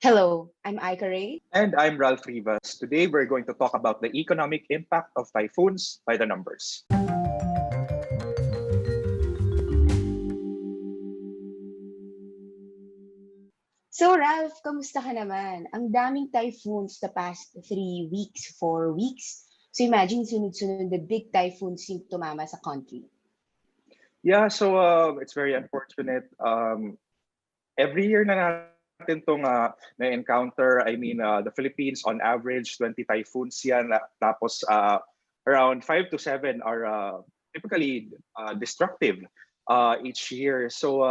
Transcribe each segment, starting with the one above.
Hello, I'm Aika Ray. And I'm Ralph Rivas. Today we're going to talk about the economic impact of typhoons by the numbers. So Ralph, kamusta ka naman? Ang daming typhoons the past 3 weeks, 4 weeks. So imagine sunod-sunod na big typhoons yung tumama sa country. Yeah, so it's very unfortunate. Every year na natin itong na-encounter. The Philippines on average, 20 typhoons yan. Tapos around 5 to 7 are typically destructive each year. So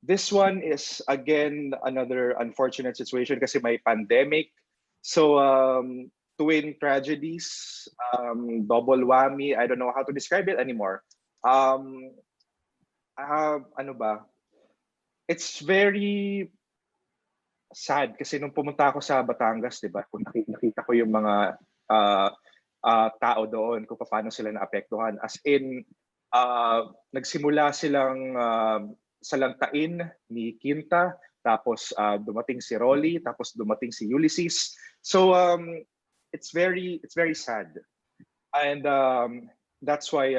this one is, again, another unfortunate situation kasi may pandemic. So twin tragedies, double whammy. I don't know how to describe it anymore. Ano ba? It's very sad kasi nung pumunta ako sa Batangas, 'di ba? Kung nakita ko yung mga tao doon kung paano sila naapektuhan. As in nagsimula silang salantain ni Quinta, tapos dumating si Rolly, tapos dumating si Ulysses. So it's very sad. And that's why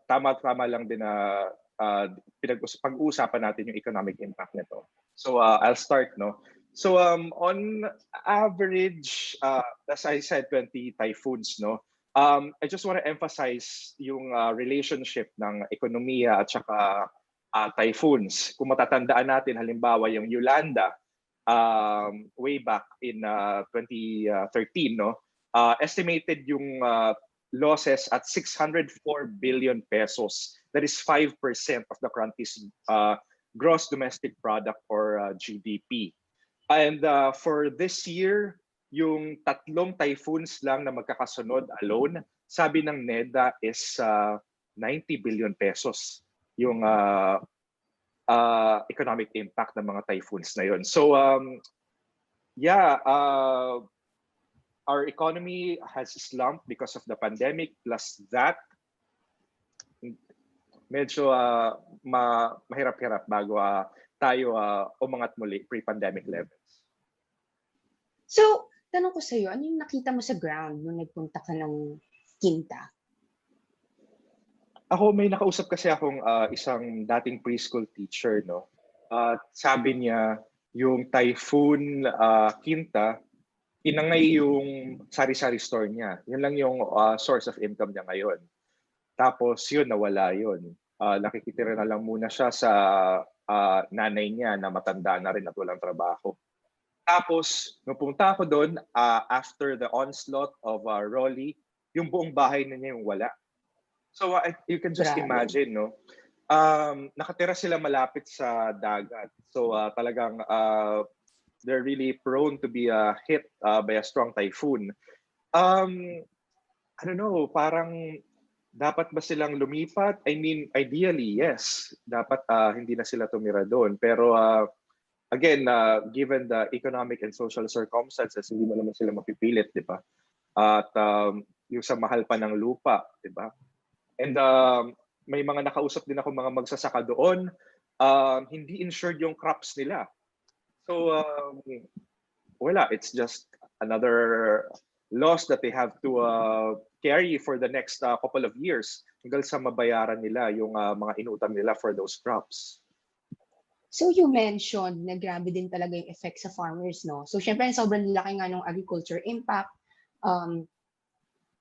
tama-tama lang din na pag-uusapan natin yung economic impact nito. So I'll start, no. So on average, as I said, 20 typhoons, no. I just want to emphasize yung relationship ng ekonomiya at saka typhoons. Kung matatandaan natin, halimbawa yung Yolanda, way back in 2013, no. Estimated yung losses at 604 billion pesos. That is 5% of the country's gross domestic product or GDP. And for this year, yung tatlong typhoons lang na magkakasunod alone, sabi ng NEDA is 90 billion pesos yung economic impact ng mga typhoons na yun. So our economy has slumped because of the pandemic. Plus that, medyo mahirap-hirap bago tayo umangat muli pre-pandemic levels. So, tanong ko sa'yo, ano yung nakita mo sa ground nung nagpunta ka ng Quinta? Ako, may nakausap kasi akong isang dating preschool teacher, no. Sabi niya, yung typhoon Quinta, inangay yung sari-sari store niya. Yun lang yung source of income niya ngayon. Tapos yun, nawala yun. Nakikitira na lang muna siya sa nanay niya na matanda na rin at walang trabaho. Tapos, nung pumunta ako doon, after the onslaught of Rolly, yung buong bahay na niya yung wala. So you can just imagine, no? Nakatira sila malapit sa dagat. So talagang they're really prone to be hit by a strong typhoon. I don't know, parang dapat ba silang lumipat? I mean, ideally, yes. Dapat hindi na sila tumira doon. Pero again, given the economic and social circumstances, hindi mo naman sila mapipilit, di ba? At yung sa mahal pa ng lupa, di ba? And may mga nakausap din ako mga magsasaka doon, hindi insured yung crops nila. So, wala. It's just another loss that they have to carry for the next couple of years hanggang sa mabayaran nila yung mga inutang nila for those crops. So you mentioned na grabe din talaga yung effect sa farmers, no? So syempre, sobrang laki nga ng agriculture impact.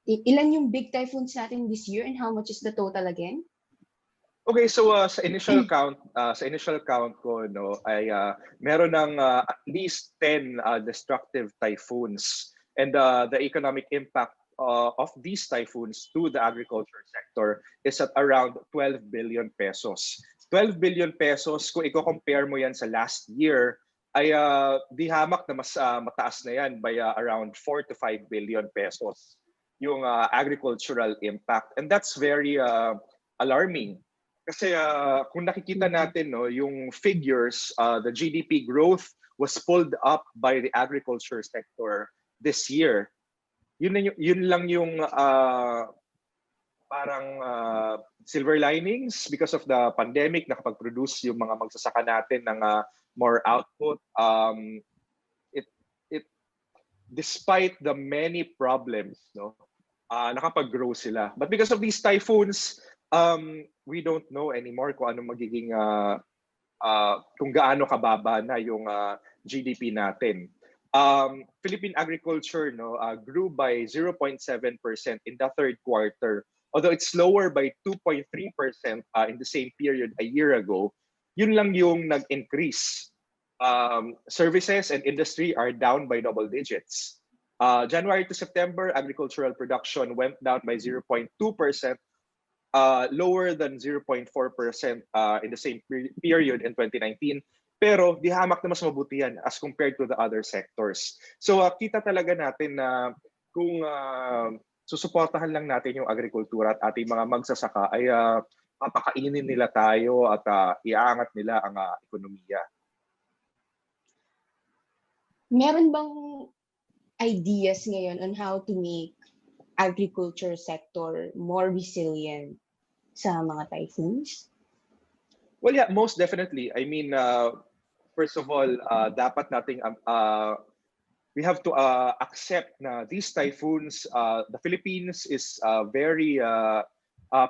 Ilan yung big typhoons natin this year and how much is the total again? Okay, so sa initial count ko, no, ay meron ng at least 10 destructive typhoons, and the economic impact of these typhoons to the agriculture sector is at around 12 billion pesos. 12 billion pesos, kung i-compare mo yan sa last year, ay di hamak na mas mataas na yan by around 4 to 5 billion pesos yung agricultural impact. And that's very alarming. Kasi kung nakikita natin, no, yung figures, the GDP growth was pulled up by the agriculture sector this year. Yun lang yung parang silver linings because of the pandemic, nakapag-produce yung mga magsasaka natin ng more output. despite the many problems, no, nakapag-grow sila. But because of these typhoons, we don't know anymore kung ano magiging kung gaano kababa na yung GDP natin. Philippine agriculture, no, grew by 0.7% in the third quarter. Although it's lower by 2.3% in the same period a year ago, yun lang yung nag-increase. Services and industry are down by double digits. January to September, agricultural production went down by 0.2%, lower than 0.4% in the same period in 2019. Pero di hamak na mas mabuti yan as compared to the other sectors. So kita talaga natin na kung susuportahan lang natin yung agrikultura at ating mga magsasaka ay papakainin nila tayo at iaangat nila ang ekonomiya. Meron bang ideas ngayon on how to make agriculture sector more resilient sa mga typhoons? Well, yeah, most definitely. I mean, first of all, dapat nating we have to accept na these typhoons, the Philippines is very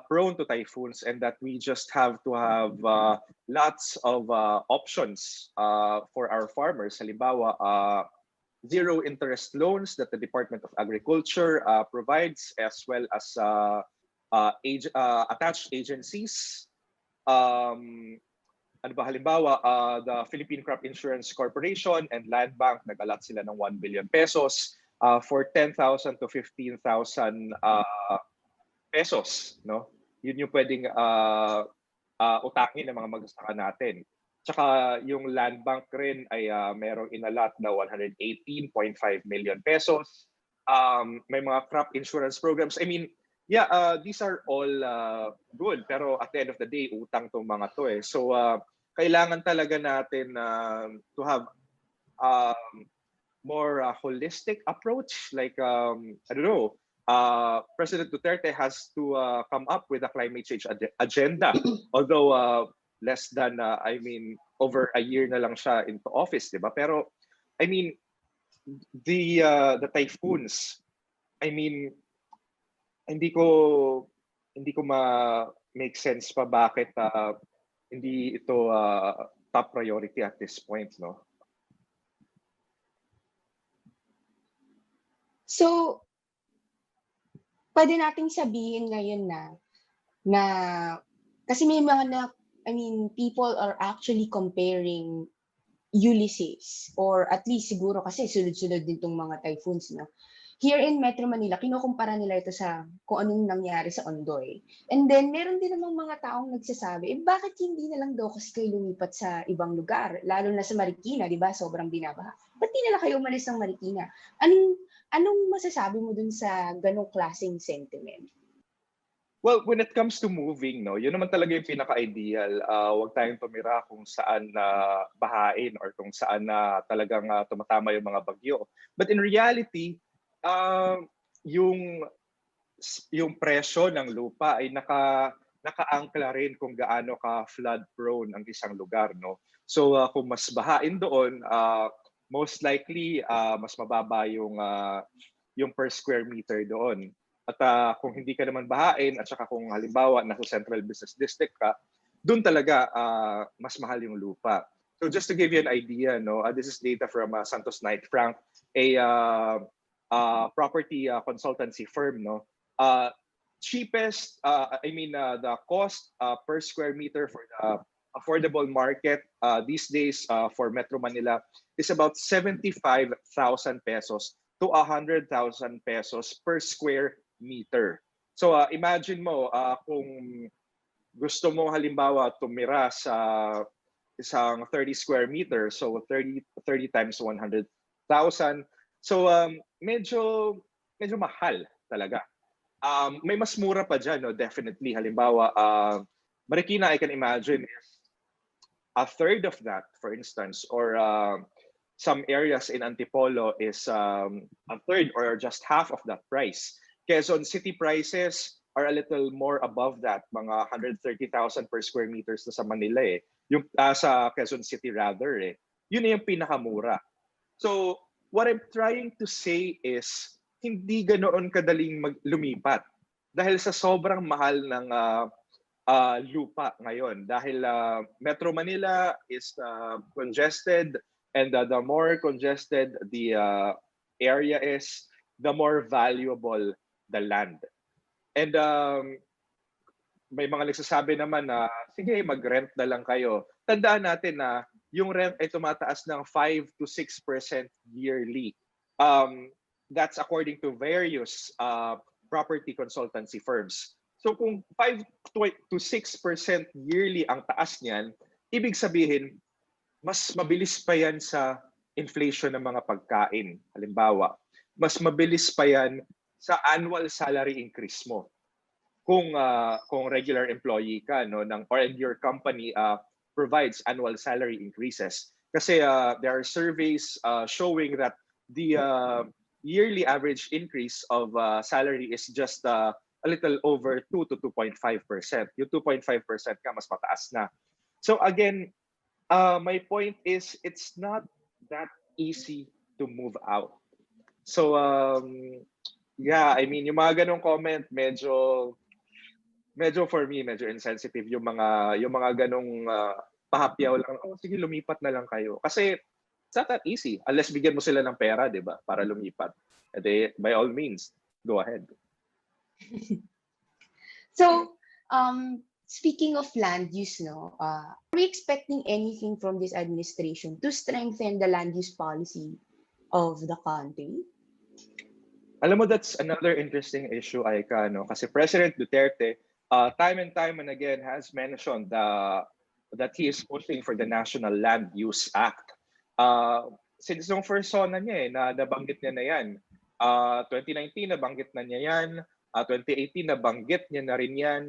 prone to typhoons, and that we just have to have lots of options for our farmers. Halimbawa, zero interest loans that the Department of Agriculture provides, as well as attached agencies. Ano ba, halimbawa, the Philippine Crop Insurance Corporation and Land Bank, nag-allot sila ng 1 billion pesos for 10,000 to 15,000 pesos. No? Yun yung pwedeng utangin ng mga magsasaka natin. Tsaka yung Land Bank rin ay merong inalat na 118.5 million pesos. May mga crop insurance programs. I mean, yeah, these are all good. Pero at the end of the day, utang tong mga to eh. So, kailangan talaga natin to have more holistic approach. Like, I don't know, President Duterte has to come up with a climate change agenda. Although, less than, I mean, over a year na lang siya into office, di ba? Pero, I mean, the typhoons, I mean, hindi ko make sense pa bakit hindi ito top priority at this point, no? So, pwede nating sabihin ngayon na kasi may mga people are actually comparing Ulysses, or at least siguro kasi sunod-sunod din tong mga typhoons, no? Here in Metro Manila, kinukumpara nila ito sa kung anong nangyari sa Ondoy. And then, meron din namang mga taong nagsasabi, bakit hindi na lang daw kasi kayo lumipat sa ibang lugar? Lalo na sa Marikina, di ba? Sobrang binabaha. Ba't di na lang kayo umalis ng Marikina? Anong masasabi mo dun sa ganong klaseng sentiment? Well, when it comes to moving, no, yun naman talaga yung pinaka-ideal. Huwag tayong tumira kung saan bahain or kung saan talagang tumatama yung mga bagyo. But in reality, yung presyo ng lupa ay nakaangkla rin kung gaano ka flood prone ang isang lugar, no. So kung mas bahain doon, most likely mas mababa yung per square meter doon. At kung hindi ka naman bahain, at saka kung halimbawa nasa Central Business District ka, doon talaga mas mahal yung lupa. So just to give you an idea, no, this is data from Santos Knight Frank, a property consultancy firm, no. Cheapest, the cost per square meter for the affordable market these days for Metro Manila is about 75,000 pesos to 100,000 pesos per square meter. So imagine mo kung gusto mo halimbawa tumira sa isang 30 square meter, so 30 times 100,000. So medyo mahal talaga. May mas mura pa dyan, no? Definitely. Halimbawa, Marikina, I can imagine, is a third of that, for instance, or some areas in Antipolo is a third or just half of that price. Quezon City prices are a little more above that, mga 130,000 per square meters na sa Manila eh. Yung sa Quezon City rather eh. Yun na yung pinakamura. So what I'm trying to say is, hindi ganoon kadaling lumipat. Dahil sa sobrang mahal ng lupa ngayon. Dahil Metro Manila is congested, and the more congested the area is, the more valuable the land. And may mga nagsasabi naman na, sige, mag-rent na lang kayo. Tandaan natin na yung rent ay tumataas ng 5 to 6% yearly. That's according to various property consultancy firms. So kung 5 to 6% yearly ang taas niyan, ibig sabihin, mas mabilis pa yan sa inflation ng mga pagkain. Halimbawa, mas mabilis pa yan sa annual salary increase mo. Kung regular employee ka, no, or your company provides annual salary increases, kasi there are surveys showing that the yearly average increase of salary is just a little over 2 to 2.5%. Yung 2.5% ka, mas mataas na. So again, my point is, it's not that easy to move out. So yeah, I mean, yung mga ganong comment, medyo for me, medyo insensitive yung mga ganong pahapyaw lang. Oh, sige, lumipat na lang kayo. Kasi it's not that easy unless bigyan mo sila ng pera, di ba, para lumipat. And by all means, go ahead. So, speaking of land use, no, are we expecting anything from this administration to strengthen the land use policy of the country? Alam mo, that's another interesting issue, Aika, no? Kasi President Duterte, time and again, has mentioned that he is pushing for the National Land Use Act. Since yung first sona niya, nabanggit niya na yan. 2019, nabanggit na niya yan. 2018, nabanggit niya na rin yan.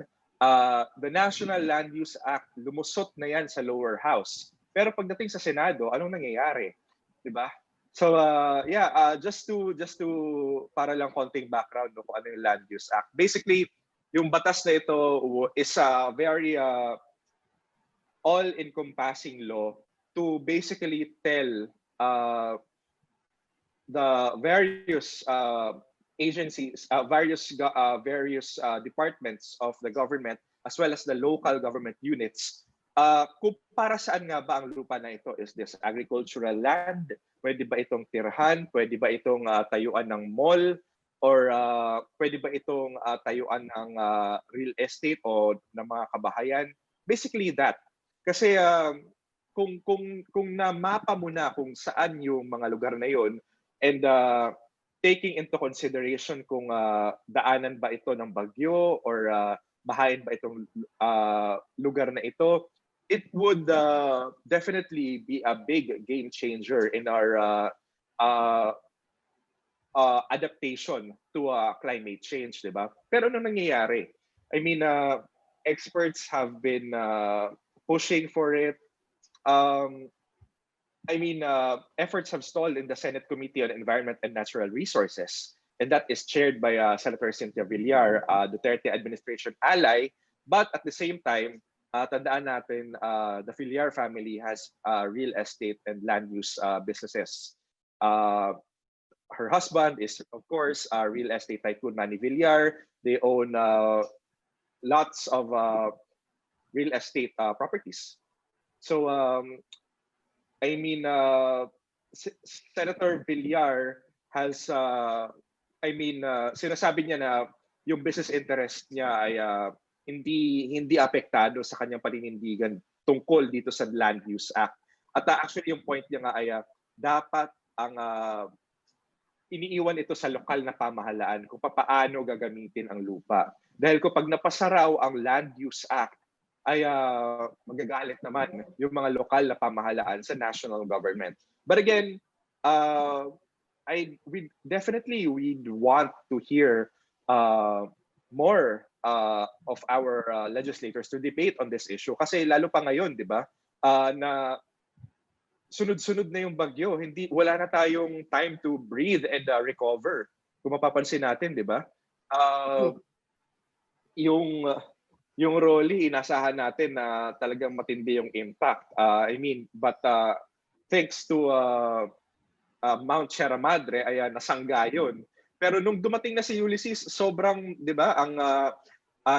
The National Land Use Act, lumusot na yan sa lower house. Pero pagdating sa Senado, anong nangyayari? Diba? So just to para lang konting background no, kung ano yung Land Use Act. Basically, yung batas na ito is a very all-encompassing law to basically tell the various agencies, various departments of the government, as well as the local government units, kung para saan nga ba ang lupa na ito. Is this agricultural land? Pwede ba itong tirhan? Pwede ba itong tayuan ng mall? Or pwede ba itong tayuan ng real estate o ng mga kabahayan? Basically that. Kasi kung namapa mo na kung saan yung mga lugar na yon, and taking into consideration kung daanan ba ito ng bagyo or bahain ba itong lugar na ito, it would definitely be a big game changer in our adaptation to climate change, di ba? Pero ano nangyayari? I mean, experts have been pushing for it. I mean, efforts have stalled in the Senate Committee on Environment and Natural Resources, and that is chaired by Senator Cynthia Villar, Duterte administration ally. But at the same time, tandaan natin, the Villar family has real estate and land use businesses. Her husband is, of course, a real estate tycoon Manny Villar. They own lots of real estate properties. So, I mean, Senator Villar has, sinasabi niya na yung business interest niya ay hindi apektado sa kanyang paninindigan tungkol dito sa Land Use Act. At actually yung point niya nga ay dapat ang iniiwan ito sa lokal na pamahalaan kung paano gagamitin ang lupa. Dahil kapag napasaraw ang Land Use Act, ay magagalit naman yung mga lokal na pamahalaan sa national government. But again, we definitely want to hear more of our legislators to debate on this issue. Kasi lalo pa ngayon, di ba, na sunod-sunod na yung bagyo, wala na tayong time to breathe and recover. Kung mapapansin natin, di ba? Yung Rolly, inasahan natin na talagang matindi yung impact. But thanks to Mount Sierra Madre ay nasangga yun. Pero nung dumating na si Ulysses, sobrang, 'di ba, ang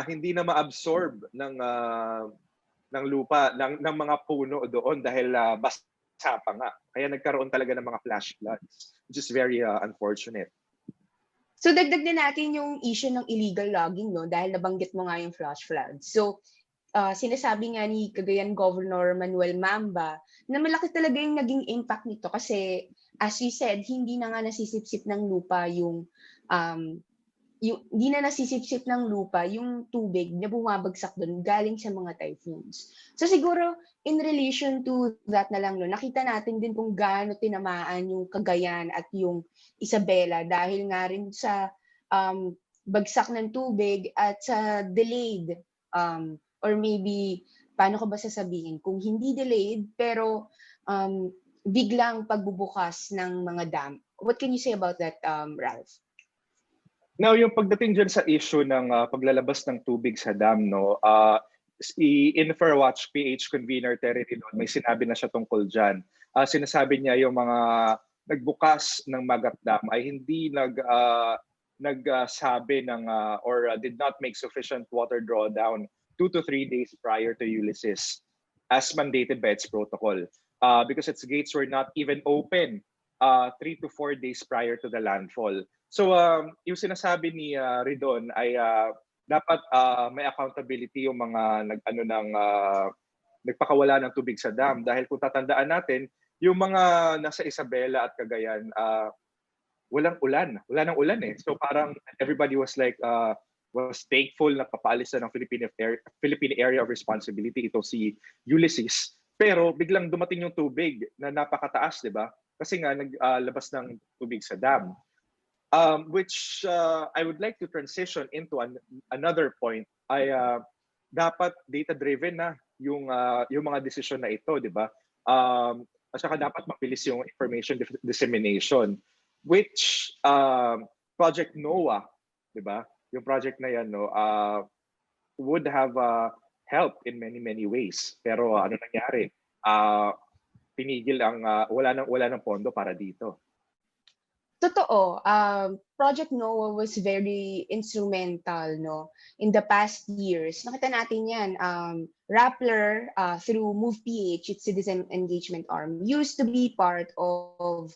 hindi na ma-absorb ng lupa, ng mga puno doon dahil basa pa nga. Kaya nagkaroon talaga ng mga flash floods, which is very unfortunate. So dagdag din natin yung issue ng illegal logging, no? Dahil nabanggit mo nga yung flash floods. So sinasabi nga ni Cagayan Governor Manuel Mamba na malaki talaga yung naging impact nito kasi as you said, hindi na nga nasisipsip ng lupa yung hindi na nasisipsip ng lupa yung tubig na bumabagsak doon galing sa mga typhoons. So siguro in relation to that na lang, no, nakita natin din kung gaano tinamaan yung Cagayan at yung Isabela dahil nga rin sa bagsak ng tubig at sa delayed or maybe paano ko ba sasabihin kung hindi delayed pero biglang pagbubukas ng mga dam. What can you say about that, Ralph? Now, yung pagdating dyan sa issue ng paglalabas ng tubig sa dam, no, si Infrawatch PH convener Terry Ridon, may sinabi na siya tungkol dyan. Sinasabi niya yung mga nagbukas ng Magat Dam ay hindi nagsabi ng or did not make sufficient water drawdown 2 to 3 days prior to Ulysses as mandated by its protocol. Because its gates were not even open 3 to 4 days prior to the landfall. So yung sinasabi ni Ridon ay dapat may accountability yung mga nagpakawala ng tubig sa dam dahil kung tatandaan natin yung mga nasa Isabela at Cagayan wala nang ulan eh. So parang everybody was was thankful na papaalis na ng Philippine Area of Responsibility ito si Ulysses. Pero biglang dumating yung tubig na napakataas, 'di ba? Kasi nga naglabas ng tubig sa dam. Which I would like to transition into another point ay dapat data-driven na yung mga desisyon na ito, di ba? At saka dapat mabilis yung information dissemination, which Project NOAA, di ba? Yung project na yan, no, would have helped in many ways. Pero ano nangyari? Pinigil ang wala nang pondo para dito. Totoo, Project NOAA was very instrumental, no, in the past years. Nakita natin yan. Rappler, through MovePH, its citizen engagement arm, used to be part of,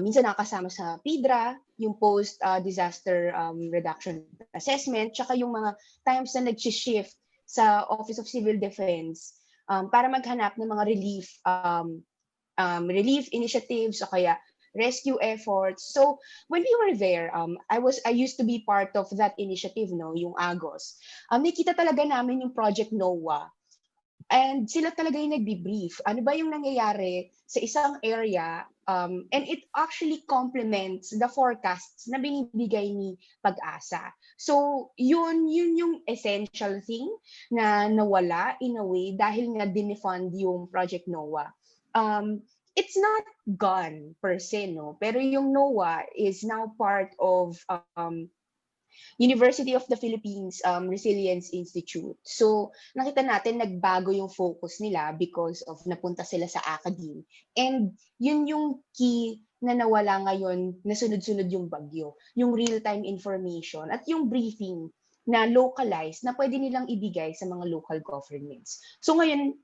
minsan nakasama sa PIDRA, yung post-disaster reduction assessment, tsaka yung mga times na nag-shift sa Office of Civil Defense para maghanap ng mga relief initiatives o kaya rescue efforts. So when we were there, I used to be part of that initiative, no, yung AGOS. Nakita talaga namin yung Project NOAA. And sila talaga yung nagbi-brief. Ano ba yung nangyayari sa isang area? And it actually complements the forecasts na binibigay ni Pag-asa. So yun yung essential thing na nawala in a way dahil nga dinefund yung Project NOAA. It's not gone per se, no? Pero yung NOAA is now part of University of the Philippines Resilience Institute. So nakita natin nagbago yung focus nila because of napunta sila sa academe. And yun yung key na nawala ngayon na sunod-sunod yung bagyo. Yung real-time information at yung briefing na localized na pwede nilang ibigay sa mga local governments. So ngayon,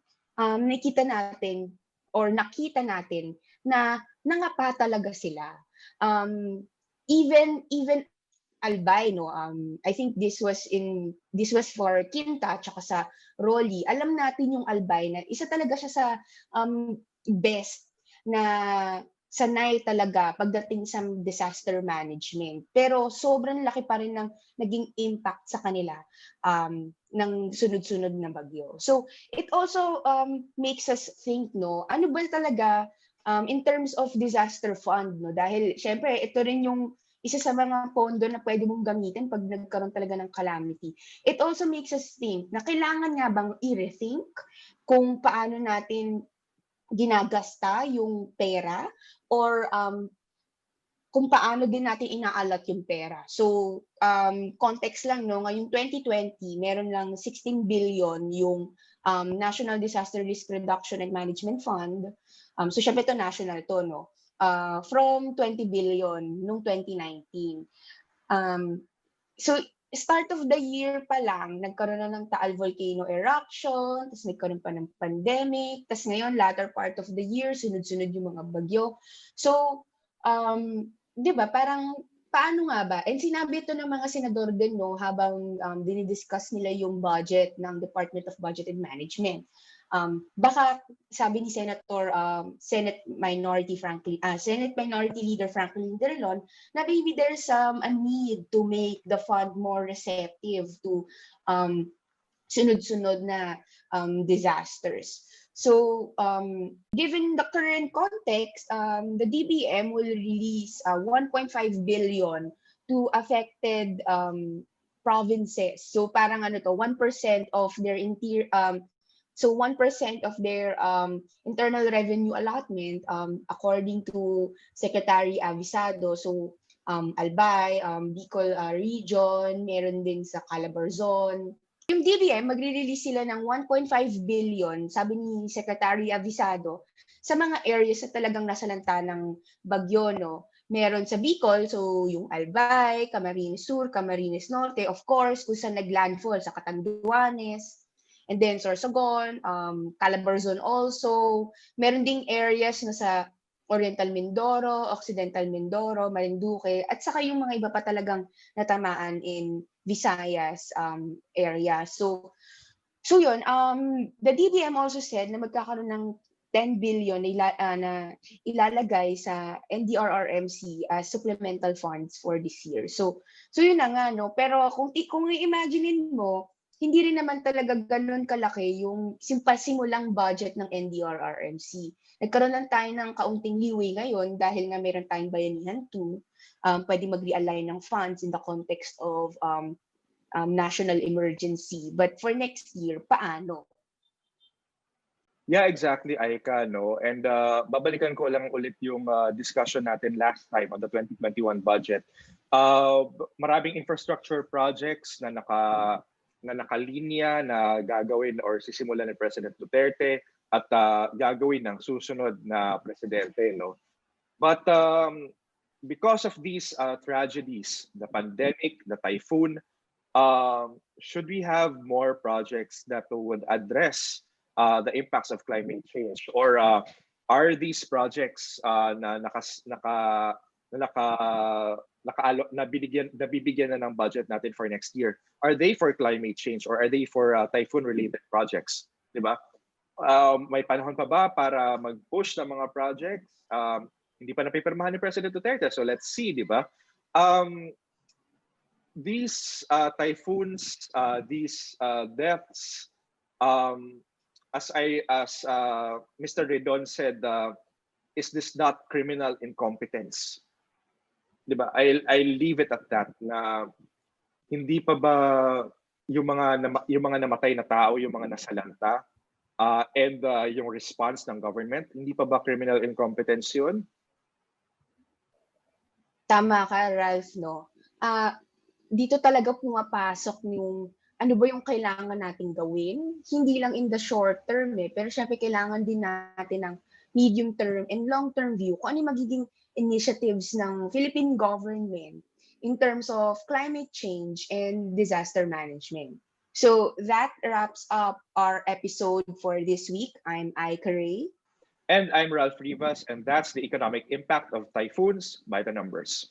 nakita natin na nangapa talaga sila. Even Albay, no, I think this was for Kinta tsaka sa Rolly. Alam natin yung Albay na isa talaga siya sa best na sanay talaga pagdating sa disaster management. Pero sobrang laki pa rin ng naging impact sa kanila ng sunod-sunod na bagyo. So it also makes us think, no, ano ba talaga in terms of disaster fund, no, dahil syempre ito rin yung isa sa mga pondo na pwede mong gamitin pag nagkaroon talaga ng calamity. It also makes us think na kailangan nga bang i-rethink kung paano natin ginagasta yung pera or kung paano din natin inaalat yung pera. So, context lang, no, ngayong 2020, meron lang 16 billion yung National Disaster Risk Reduction and Management Fund. So, syempre ito national to, no. from 20 billion noong 2019. So start of the year pa lang, nagkaroon na ng Taal volcano eruption, tapos nagkaroon pa ng pandemic, tapos ngayon, latter part of the year, sunod-sunod yung mga bagyo. So, di ba, parang paano nga ba? And sinabi ito ng mga senador din, no, habang dinidiscuss nila yung budget ng Department of Budget and Management. Baka sabi ni Senate Minority Leader Franklin Drilon na maybe there's a need to make the fund more receptive to sunod-sunod na disasters. So, given the current context, the DBM will release 1.5 billion to affected provinces. So, parang 1% of their So 1% of their internal revenue allotment, according to Secretary Avisado, so Albay, Bicol region, meron din sa Calabarzon. Yung DBM, magre-release sila ng 1.5 billion, sabi ni Secretary Avisado, sa mga areas na talagang nasalanta ng bagyo, no? Meron sa Bicol, so yung Albay, Camarines Sur, Camarines Norte, of course, kung saan naglandfall sa Catanduanes, and then Sorsogon, Calabarzon also. Meron ding areas na sa Oriental Mindoro, Occidental Mindoro, Marinduque, at saka yung mga iba pa talagang natamaan in Visayas area. So yun, the DBM also said na magkakaroon ng 10 billion na ilalagay sa NDRRMC as supplemental funds for this year. So yun na nga, no? Pero kung i-imaginein mo, hindi rin naman talaga ganun kalaki yung simulang budget ng NDRRMC. Nagkaroon lang tayo ng kaunting leeway ngayon dahil nga meron tayong Bayanihan 2, pwede mag-realign ng funds in the context of national emergency. But for next year, paano? Yeah, exactly, Aika, no? And babalikan ko lang ulit yung discussion natin last time on the 2021 budget. Maraming infrastructure projects na nakalinya na gagawin or sisimulan ni President Duterte at gagawin ng susunod na presidente, no? But because of these tragedies, the pandemic, the typhoon, should we have more projects that would address the impacts of climate change, or are these projects nabibigyan na ng budget natin for next year, are they for climate change or are they for typhoon related projects, di ba? May panahon pa ba para mag-push ng mga projects? Hindi pa napipirmahan ni President Duterte, so let's see, di ba? These typhoons, these deaths, as Mr. Redon said, is this not criminal incompetence? Diba? I'll leave it at that. Na hindi pa ba yung mga namatay na tao, yung mga nasalanta, and yung response ng government, hindi pa ba criminal incompetence yun? Tama ka, Ralph, no? Dito talaga pumapasok yung ano ba yung kailangan nating gawin? Hindi lang in the short term pero syempre kailangan din natin ng medium term and long term view kung ano yung magiging initiatives ng Philippine government in terms of climate change and disaster management. So that wraps up our episode for this week. I'm Aika Ray. And I'm Ralph Rivas, and that's the economic impact of typhoons by the numbers.